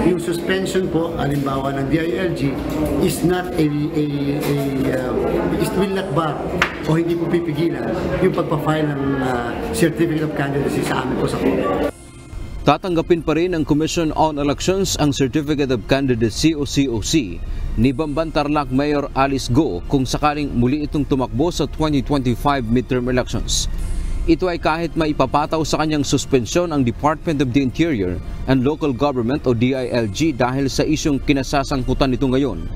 yung suspension po, halimbawa ng DILG, is not will not bar o hindi po pipigilan yung pagpa-file ng Certificate of Candidacy sa amin po sa Comelec. Tatanggapin pa rin ng Commission on Elections ang Certificate of Candidacy o COC ni Bamban Tarlac Mayor Alice Go kung sakaling muli itong tumakbo sa 2025 midterm elections. Ito ay kahit maipapataw sa kanyang suspensyon ang Department of the Interior and Local Government o DILG dahil sa isyong kinasasangkutan nito ngayon.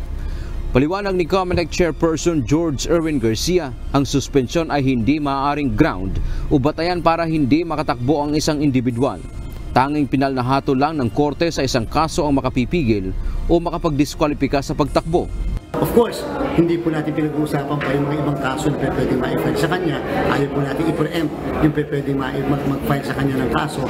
Paliwanag ni Comelec Chairperson George Erwin Garcia, ang suspensyon ay hindi maaaring ground o batayan para hindi makatakbo ang isang individual. Tanging pinalnahato lang ng korte sa isang kaso ang makapipigil o makapagdiskwalipika sa pagtakbo. Of course, hindi po natin pinag-uusapan pa yung mga ibang kaso na pwede ma-file sa kanya. Ayaw po natin i-preempt yung pwede mag-file sa kanya ng kaso.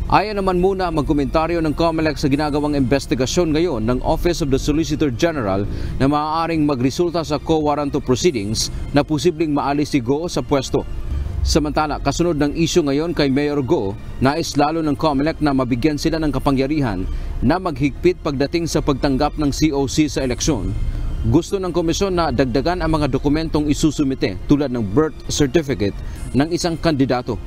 Ayan naman muna magkomentaryo ng Comelec sa ginagawang investigasyon ngayon ng Office of the Solicitor General na maaaring magresulta sa co-warrant of proceedings na posibleng maalis si Go sa pwesto. Samantala, kasunod ng isyu ngayon kay Mayor Go, nais lalo ng Comelec na mabigyan sila ng kapangyarihan na maghigpit pagdating sa pagtanggap ng COC sa eleksyon. Gusto ng komisyon na dagdagan ang mga dokumentong isusumite tulad ng birth certificate ng isang kandidato.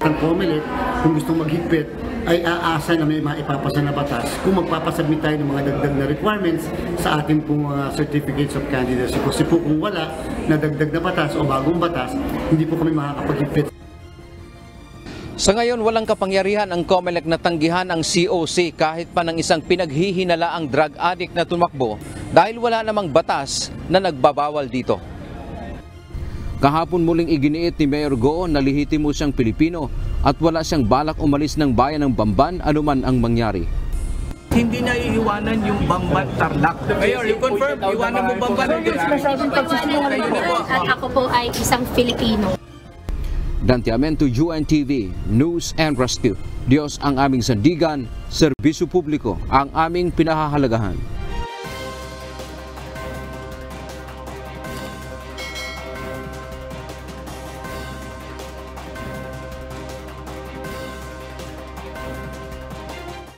Ang Comelec, kung gustong maghigpit, ay aasa na may maipapasa na batas kung magpapasubmit tayo ng mga dagdag na requirements sa ating pong certificates of candidacy. Kasi po kung wala na dagdag na batas o bagong batas, hindi po kami makakapaghigpit. Sa ngayon, walang kapangyarihan ang Comelec na tanggihan ang COC kahit pa ng isang pinaghihinalaang drug addict na tumakbo dahil wala namang batas na nagbabawal dito. Kahapon muling iginiit ni Mayor Go na lehitimo siyang Pilipino at wala siyang balak umalis ng bayan ng Bamban anuman ang mangyari. Hindi niya iiwanan yung Bamban Tarlac. Mayor, you confirm, iwanan mo Bamban? At ako po ay isang Filipino. Dantiamento, UNTV, News and Rescue. Diyos ang aming sandigan, serbisyo publiko ang aming pinahahalagahan.